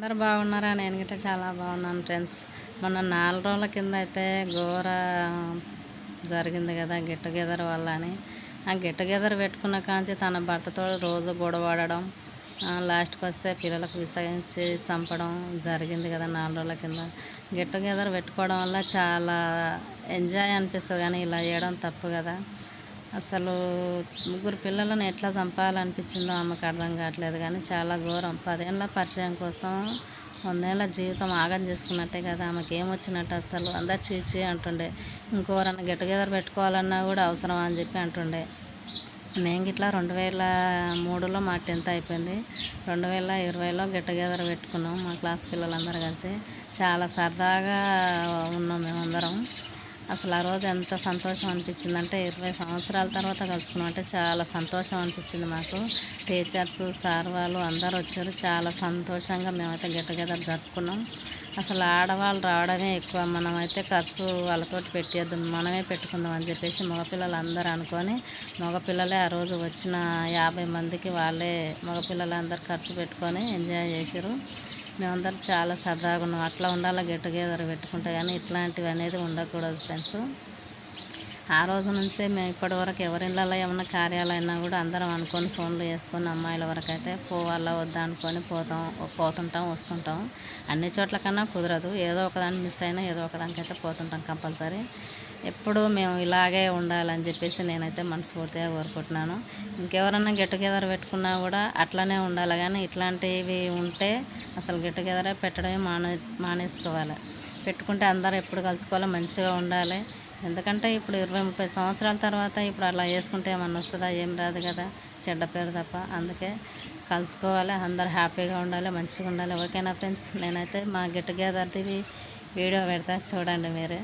అందరు బాగున్నారా? నేను గిట్ల చాలా బాగున్నాను ఫ్రెండ్స్. మొన్న 4 రోజుల కింద అయితే ఘోర జరిగింది కదా గెట్ టుగెదర్ వల్ల అని. ఆ గెట్ టుగెదర్ పెట్టుకున్న కాంచి తన భర్తతో రోజు గొడవడడం, లాస్ట్కి వస్తే పిల్లలకు విసగించి చంపడం జరిగింది కదా 4 రోజుల కింద. గెట్ టుగెదర్ పెట్టుకోవడం వల్ల చాలా ఎంజాయ్ అనిపిస్తుంది, కానీ ఇలా చేయడం తప్పు కదా. అసలు ముగ్గురు పిల్లలను ఎట్లా చంపాలనిపించిందో ఆమెకు అర్థం కావట్లేదు, కానీ చాలా ఘోరం. 10 ఏళ్ళ పరిచయం కోసం 100 ఏళ్ళ జీవితం ఆగం చేసుకున్నట్టే కదా. ఆమెకి ఏమొచ్చినట్టు అసలు అందరు చీచి అంటుండే. ఇంకోరన్నా గెట్ టుగెదర్ పెట్టుకోవాలన్నా కూడా అవసరమా అని చెప్పి అంటుండే. మేము గిట్లా 2003లో మా 10th అయిపోయింది. 2020లో గెట్ టుగెదర్ పెట్టుకున్నాం మా క్లాస్ పిల్లలందరూ కలిసి. చాలా సరదాగా ఉన్నాం మేమందరం. అసలు ఆ రోజు ఎంత సంతోషం అనిపించిందంటే 20 సంవత్సరాల తర్వాత కలుసుకున్నాం అంటే చాలా సంతోషం అనిపించింది మాకు. టీచర్స్, సార్ వాళ్ళు అందరూ వచ్చారు. చాలా సంతోషంగా మేమైతే గెట్ టుగెదర్ జరుపుకున్నాం. అసలు ఆడవాళ్ళు రావడమే ఎక్కువ, మనమైతే ఖర్చు వాళ్ళతోటి పెట్టేద్దు, మనమే పెట్టుకుందాం అని చెప్పేసి మగపిల్లలు అందరూ అనుకొని, మగపిల్లలే ఆ రోజు వచ్చిన 50 మందికి వాళ్ళే మగపిల్లలందరూ ఖర్చు పెట్టుకొని ఎంజాయ్ చేసారు. మేమందరం చాలా సరదాగా ఉన్నాం. అట్లా ఉండాలి గెట్ టుగెదర్ పెట్టుకుంటే, కానీ ఇట్లాంటివి అనేది ఉండకూడదు ఫ్రెండ్స్. ఆ రోజు నుంచే మేము ఇప్పటి వరకు ఎవరిళ్ళలో ఏమన్నా కార్యాలైనా కూడా అందరం అనుకొని ఫోన్లు చేసుకొని అమ్మాయిల వరకు అయితే పోవాలా వద్దా అనుకొని పోతుంటాం వస్తుంటాం. అన్ని చోట్ల కన్నా కుదరదు, ఏదో ఒకదాన్ని మిస్ అయినా ఏదో ఒకదానికైతే పోతుంటాం కంపల్సరీ. ఎప్పుడు మేము ఇలాగే ఉండాలని చెప్పేసి నేనైతే మనస్ఫూర్తిగా కోరుకుంటున్నాను. ఇంకెవరన్నా గెట్ టుగెదర్ పెట్టుకున్నా కూడా అట్లనే ఉండాలి, కానీ ఇట్లాంటివి ఉంటే అసలు గెట్ టుగెదరే పెట్టడమే మానేసుకోవాలి. పెట్టుకుంటే అందరూ ఎప్పుడు కలుసుకోవాలి, మంచిగా ఉండాలి. ఎందుకంటే ఇప్పుడు 20-30 సంవత్సరాల తర్వాత ఇప్పుడు అలా చేసుకుంటే ఏమన్నా వస్తుందా? ఏం రాదు కదా, చెడ్డ పేరు తప్ప. అందుకే కలుసుకోవాలి, అందరూ హ్యాపీగా ఉండాలి, మంచిగా ఉండాలి. ఓకేనా ఫ్రెండ్స్? నేనైతే మా గెట్ టుగెదర్ది వీడియో పెడతా, చూడండి మీరే.